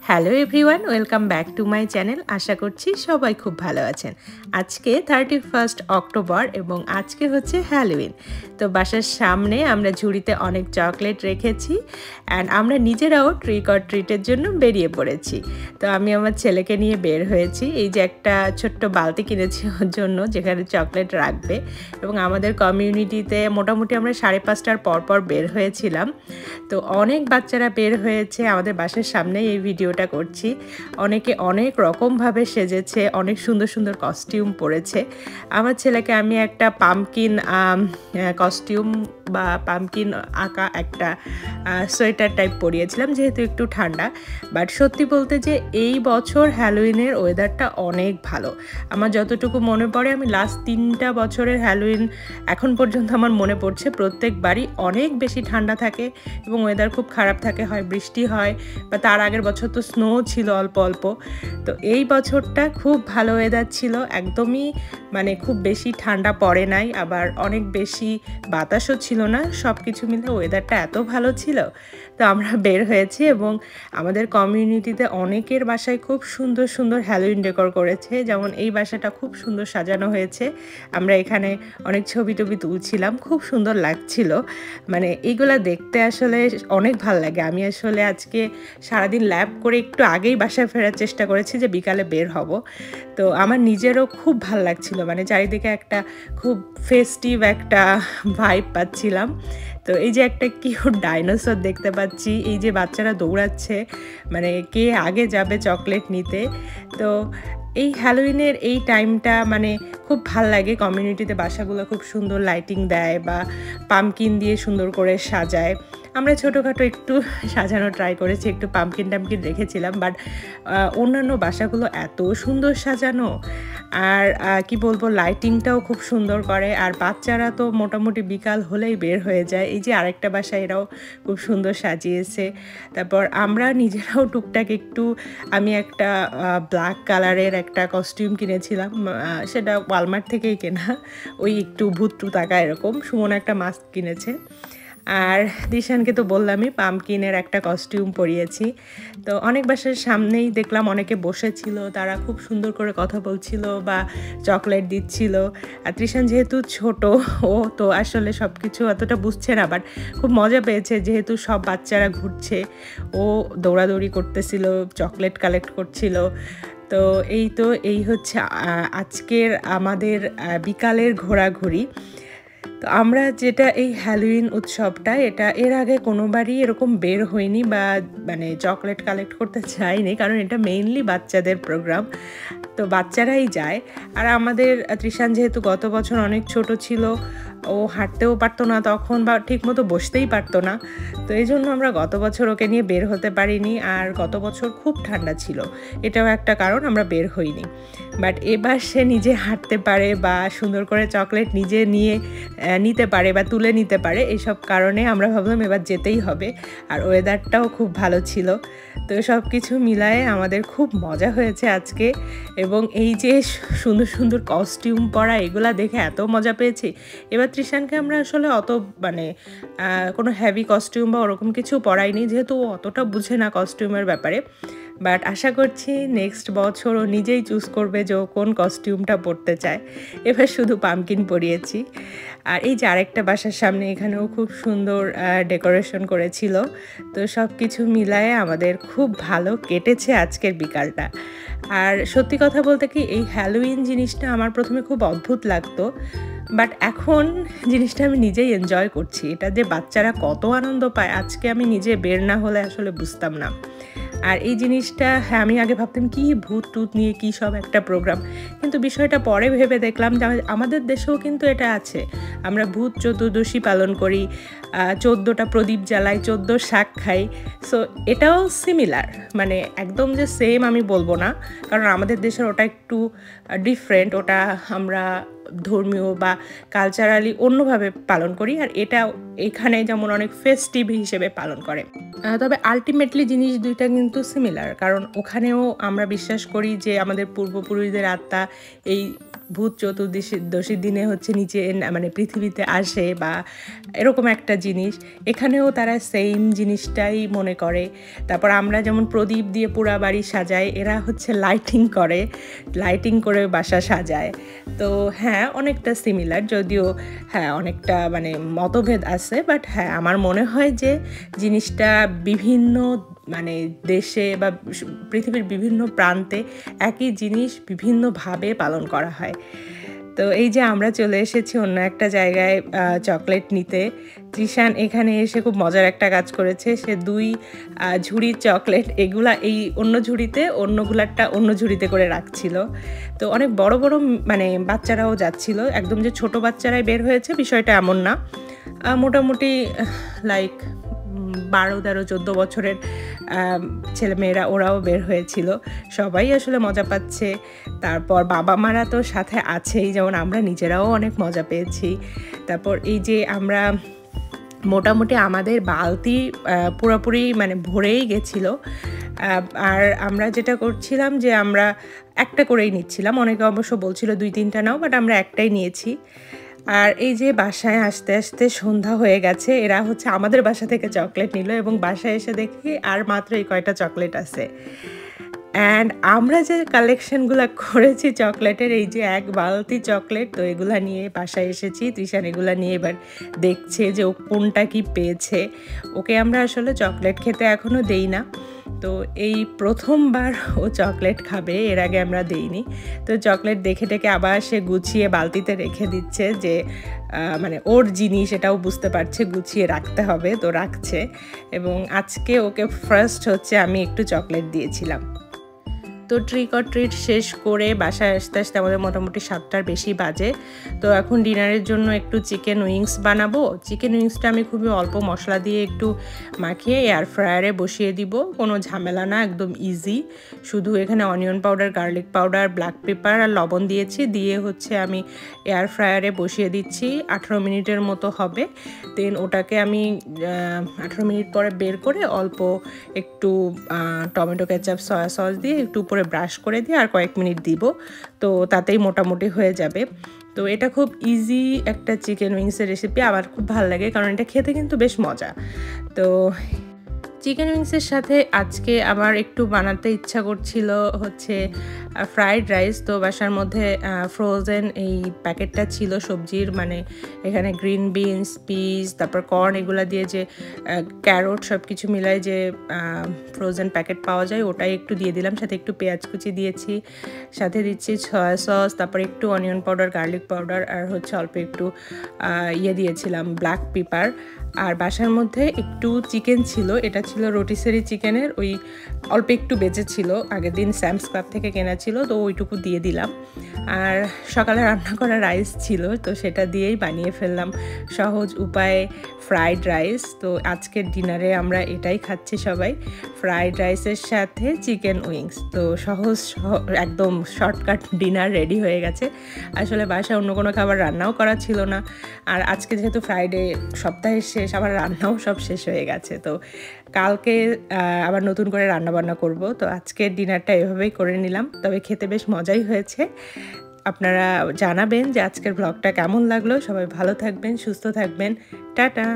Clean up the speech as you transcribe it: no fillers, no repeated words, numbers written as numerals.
Hello everyone, welcome back to my channel. আশা করছি সবাই খুব ভালো আছেন। আজকে 31 অক্টোবর এবং আজকে হচ্ছে হ্যালোউইন। তো বাসার সামনে আমরা ঝুড়িতে অনেক চকলেট রেখেছি অ্যান্ড আমরা নিজেরাও ট্রিক অর ট্রিটের জন্য বেরিয়ে পড়েছি। তো আমি আমার ছেলেকে নিয়ে বের হয়েছি। এই যে একটা ছোট্ট বালতি কিনেছি ওর জন্য, যেখানে চকলেট রাখবে। এবং আমাদের কমিউনিটিতে মোটামুটি আমরা 5:30টার পর বের হয়েছিলাম। তো অনেক বাচ্চারা বের হয়েছে। আমাদের বাসার সামনেই এই ভিডিওটা করছি। অনেকে অনেক রকমভাবে সেজেছে, অনেক সুন্দর সুন্দর কস্টিউম পরেছে। আমার ছেলেকে আমি একটা পাম্পকিন কস্টিউম বা পাম্পকিন আঁকা একটা সোয়েটার টাইপ পরিয়েছিলাম, যেহেতু একটু ঠান্ডা। বাট সত্যি বলতে যে এই বছর হ্যালোউইনের ওয়েদারটা অনেক ভালো। আমার যতটুকু মনে পড়ে, আমি লাস্ট 3টা বছরের হ্যালোউইন এখন পর্যন্ত আমার মনে পড়ছে, প্রত্যেকবারই অনেক বেশি ঠান্ডা থাকে এবং ওয়েদার খুব খারাপ থাকে, হয় বৃষ্টি হয় বা তার আগের বছর তো স্নো ছিল অল্প অল্প। তো এই বছরটা খুব ভালো ওয়েদার ছিল, একদমই মানে খুব বেশি ঠান্ডা পড়ে নাই, আবার অনেক বেশি বাতাসও ছিল না। সব কিছু মিলে ওয়েদারটা এত ভালো ছিল। তো আমরা বের হয়েছি এবং আমাদের কমিউনিটিতে অনেকের বাসায় খুব সুন্দর সুন্দর হ্যালোউইন ডেকোর করেছে। যেমন এই বাসাটা খুব সুন্দর সাজানো হয়েছে। আমরা এখানে অনেক ছবি টবি তুলছিলাম, খুব সুন্দর লাগছিল। মানে এইগুলা দেখতে আসলে অনেক ভালো লাগে। আমি আসলে আজকে সারাদিন ল্যাব করে একটু আগেই বাসায় ফেরার চেষ্টা করেছি যে বিকালে বের হব। তো আমার নিজেরও খুব ভালো লাগছিল, মানে চারিদিকে একটা খুব ফেস্টিভ একটা ভাইব পাচ্ছিলাম। তো এই যে একটা কিউট ডাইনোসর দেখতে পাচ্ছি, এই যে বাচ্চারা দৌড়াচ্ছে, মানে কে আগে যাবে চকলেট নিতে। তো এই হ্যালোউইনের এই টাইমটা মানে খুব ভাল লাগে। কমিউনিটিতে বাসাগুলো খুব সুন্দর লাইটিং দেয় বা পাম্পকিন দিয়ে সুন্দর করে সাজায়। আমরা ছোটোখাটো একটু সাজানো ট্রাই করেছি, একটু পাম্পকিন টাম্পকিন রেখেছিলাম। বাট অন্যান্য বাসাগুলো এত সুন্দর সাজানো, আর কি বলবো, লাইটিংটাও খুব সুন্দর করে। আর বাচ্চারা তো মোটামুটি বিকাল হলেই বের হয়ে যায়। এই যে আরেকটা বাসা, এরাও খুব সুন্দর সাজিয়েছে। তারপর আমরা নিজেরাও টুকটাক একটু, আমি একটা ব্ল্যাক কালারের একটা কস্টিউম কিনেছিলাম, সেটা ওয়ালমার্ট থেকেই কেনা, ওই একটু ভূত টাকা এরকম। সুমন একটা মাস্ক কিনেছে। আর দিশানকে তো বললামই পাম্পকিনের একটা কস্টিউম পরিয়েছি। তো অনেক বাসার সামনেই দেখলাম অনেকে বসেছিল, তারা খুব সুন্দর করে কথা বলছিল বা চকলেট দিচ্ছিল। আর তৃষান যেহেতু ছোট, ও তো আসলে সব কিছু অতটা বুঝছে না, বাট খুব মজা পেয়েছে যেহেতু সব বাচ্চারা ঘুরছে। ও দৌড়াদৌড়ি করতেছিল, চকলেট কালেক্ট করছিল। তো এই হচ্ছে আজকের আমাদের বিকালের ঘোরাঘুরি। তো আমরা যেটা এই হ্যালোউইন উৎসবটা, এটা এর আগে কোনোবারই এরকম বের হইনি বা মানে চকলেট কালেক্ট করতে চাইনি, কারণ এটা মেইনলি বাচ্চাদের প্রোগ্রাম। তো বাচ্চারাই যায়। আর আমাদের তৃষান যেহেতু গত বছর অনেক ছোট ছিল, ও হাঁটতেও পারতো না তখন, বা ঠিকমতো বসতেই পারতো না। তো এই জন্য আমরা গত বছর ওকে নিয়ে বের হতে পারিনি। আর গত বছর খুব ঠান্ডা ছিল, এটাও একটা কারণ আমরা বের হইনি। বাট এবার সে নিজে হাঁটতে পারে বা সুন্দর করে চকলেট নিজে নিতে পারে বা তুলে নিতে পারে, এইসব কারণে আমরা ভাবলাম এবার যেতেই হবে। আর ওয়েদারটাও খুব ভালো ছিল। তো সব কিছু মিলায়ে আমাদের খুব মজা হয়েছে আজকে। এবং এই যে সুন্দর সুন্দর কস্টিউম পরা, এগুলা দেখে এত মজা পেয়েছি। এবার তৃষানকে আমরা আসলে অত মানে কোনো হেভি কস্টিউম বা ওরকম কিছু পরাইনি, যেহেতু ও অতটা বুঝে না কস্টিউমের ব্যাপারে। বাট আশা করছি নেক্সট বছর ও নিজেই চুজ করবে যে ও কোন কস্টিউমটা পরতে চায়। এবার শুধু পাম্পকিন পরিয়েছি। আর এই যে আরেকটা বাসার সামনে, এখানেও খুব সুন্দর ডেকোরেশন করেছিল। তো সব কিছু মিলায়ে আমাদের খুব ভালো কেটেছে আজকের বিকালটা। আর সত্যি কথা বলতে কি, এই হ্যালোউইন জিনিসটা আমার প্রথমে খুব অদ্ভুত লাগতো, বাট এখন জিনিসটা আমি নিজেই এনজয় করছি। এটা যে বাচ্চারা কত আনন্দ পায়, আজকে আমি নিজে বের না হলে আসলে বুঝতাম না। আর এই জিনিসটা, হ্যাঁ, আমি আগে ভাবতাম কি ভূত টুত নিয়ে কী সব একটা প্রোগ্রাম, কিন্তু বিষয়টা পরে ভেবে দেখলাম যে আমাদের দেশেও কিন্তু এটা আছে। আমরা ভূত চতুর্দশী পালন করি, 14টা প্রদীপ জ্বালাই, 14 শাক খাই। সো এটাও সিমিলার, মানে একদম যে সেম আমি বলবো না, কারণ আমাদের দেশের ওটা একটু ডিফারেন্ট। ওটা আমরা ধর্মীয় বা কালচারালি অন্যভাবে পালন করি, আর এটা এখানে যেমন অনেক ফেস্টিভ হিসেবে পালন করে। তবে আলটিমেটলি জিনিস দুইটা কিন্তু সিমিলার, কারণ ওখানেও আমরা বিশ্বাস করি যে আমাদের পূর্বপুরুষদের আত্মা এই ভূত চতুর্দশীর দিনে হচ্ছে নিচে মানে পৃথিবীতে আসে বা এরকম একটা জিনিস, এখানেও তারা সেম জিনিসটাই মনে করে। তারপর আমরা যেমন প্রদীপ দিয়ে পুরা বাড়ি সাজাই, এরা হচ্ছে লাইটিং করে বাসা সাজায়। তো হ্যাঁ, অনেকটা সিমিলার, যদিও হ্যাঁ অনেকটা মানে মতভেদ আছে, বাট হ্যাঁ আমার মনে হয় যে জিনিসটা বিভিন্ন মানে দেশে বা পৃথিবীর বিভিন্ন প্রান্তে একই জিনিস বিভিন্নভাবে পালন করা হয়। তো এই যে আমরা চলে এসেছি অন্য একটা জায়গায় চকলেট নিতে। তৃষান এখানে এসে খুব মজার একটা কাজ করেছে, সে 2 ঝুড়ি চকলেট এগুলা এই অন্য ঝুড়িতে, অন্যগুলারটা অন্য ঝুড়িতে করে রাখছিল। তো অনেক বড় বড় মানে বাচ্চারাও যাচ্ছিল, একদম যে ছোট বাচ্চারাই বের হয়েছে বিষয়টা এমন না, মোটামুটি লাইক 12, 13, 14 বছরের ছেলেমেয়েরা ওরাও বের হয়েছিল। সবাই আসলে মজা পাচ্ছে। তারপর বাবা মারা তো সাথে আছেই, যেমন আমরা নিজেরাও অনেক মজা পেয়েছি। তারপর এই যে আমরা মোটামুটি আমাদের বালতি পুরোপুরি মানে ভরেই গেছিলো। আর আমরা যেটা করছিলাম যে আমরা একটা করেই নিচ্ছিলাম, অনেকে অবশ্য বলছিল 2-3টা নাও, বাট আমরা একটাই নিয়েছি। আর এই যে বাসায় আসতে আসতে সন্ধ্যা হয়ে গেছে, এরা হচ্ছে আমাদের বাসা থেকে চকলেট নিল এবং বাসায় এসে দেখি আর মাত্র এই কয়টা চকলেট আছে। অ্যান্ড আমরা যে কালেকশনগুলো করেছি চকলেটের, এই যে 1 বালতি চকলেট, তো এগুলা নিয়ে বাসায় এসেছি। তৃষান এগুলা নিয়ে এবার দেখছে যে ও কোনটা কি পেয়েছে। ওকে আমরা আসলে চকলেট খেতে এখনও দেই না, তো এই প্রথমবার ও চকলেট খাবে, এর আগে আমরা দেইনি। তো চকলেট দেখে টেকে আবার সে গুছিয়ে বালতিতে রেখে দিচ্ছে, যে মানে ওর জিনিস এটাও বুঝতে পারছে গুছিয়ে রাখতে হবে, তো রাখছে। এবং আজকে ওকে ফার্স্ট হচ্ছে আমি একটু চকলেট দিয়েছিলাম। তো ট্রিক অর ট্রিট শেষ করে বাসায় আসতে আসতে আমাদের মোটামুটি 7টার বেশি বাজে। তো এখন ডিনারের জন্য একটু চিকেন উইংস বানাবো। চিকেন উইংসটা আমি খুবই অল্প মশলা দিয়ে একটু মাখিয়ে এয়ার ফ্রায়ারে বসিয়ে দিব, কোনো ঝামেলা না, একদম ইজি। শুধু এখানে onion powder, garlic powder, black pepper আর লবণ দিয়েছি, দিয়ে হচ্ছে আমি এয়ার ফ্রায়ারে বসিয়ে দিচ্ছি। 18 মিনিটের মতো হবে। দেন ওটাকে আমি 18 মিনিট পরে বের করে অল্প একটু টমেটো কেচাপ, সয়া সস দিয়ে একটু উপরে ব্রাশ করে দিয়ে আর কয়েক মিনিট দিব, তো তাতেই মোটামুটি হয়ে যাবে। তো এটা খুব ইজি একটা চিকেন উইংসের রেসিপি, আমার খুব ভালো লাগে কারণ এটা খেতে কিন্তু বেশ মজা। তো চিকেন উইংসের সাথে আজকে আবার একটু বানাতে ইচ্ছা করছিল হচ্ছে ফ্রাইড রাইস। তো বাসার মধ্যে ফ্রোজেন এই প্যাকেটটা ছিল সবজির, মানে এখানে গ্রিন বিনস, পিস, তারপর কর্ন, এগুলো দিয়ে যে ক্যারট সব কিছু মিলায় যে ফ্রোজেন প্যাকেট পাওয়া যায়, ওটাই একটু দিয়ে দিলাম। সাথে একটু পেঁয়াজ কুচি দিয়েছি, সাথে দিচ্ছি সয়া সস, তারপর একটু অনিয়ন পাউডার, গার্লিক পাউডার, আর হচ্ছে অল্প একটু দিয়েছিলাম ব্ল্যাক পেপার। আর বাসার মধ্যে একটু চিকেন ছিল, এটা ছিল রোটিসেরি চিকেনের, ওই অল্প একটু বেঁচে ছিল, আগের দিন স্যামস ক্লাব থেকে কেনা ছিল, তো ওইটুকু দিয়ে দিলাম। আর সকালে রান্না করা রাইস ছিল, তো সেটা দিয়েই বানিয়ে ফেললাম সহজ উপায়ে ফ্রাইড রাইস। তো আজকের ডিনারে আমরা এটাই খাচ্ছি সবাই, ফ্রাইড রাইসের সাথে চিকেন উইংস। তো সহজ একদম শর্টকাট ডিনার রেডি হয়ে গেছে। আসলে বাসায় অন্য কোনো খাবার রান্নাও করা ছিল না, আর আজকে যেহেতু ফ্রাইডে, সপ্তাহের শেষ, আবার রান্নাও সব শেষ হয়ে গেছে। তো কালকে আবার নতুন করে রান্নাবান্না করব। তো আজকের ডিনারটা এভাবেই করে নিলাম, তবে খেতে বেশ মজাই হয়েছে। আপনারা জানাবেন যে আজকের ব্লগটা কেমন লাগলো। সবাই ভালো থাকবেন, সুস্থ থাকবেন, টাটা।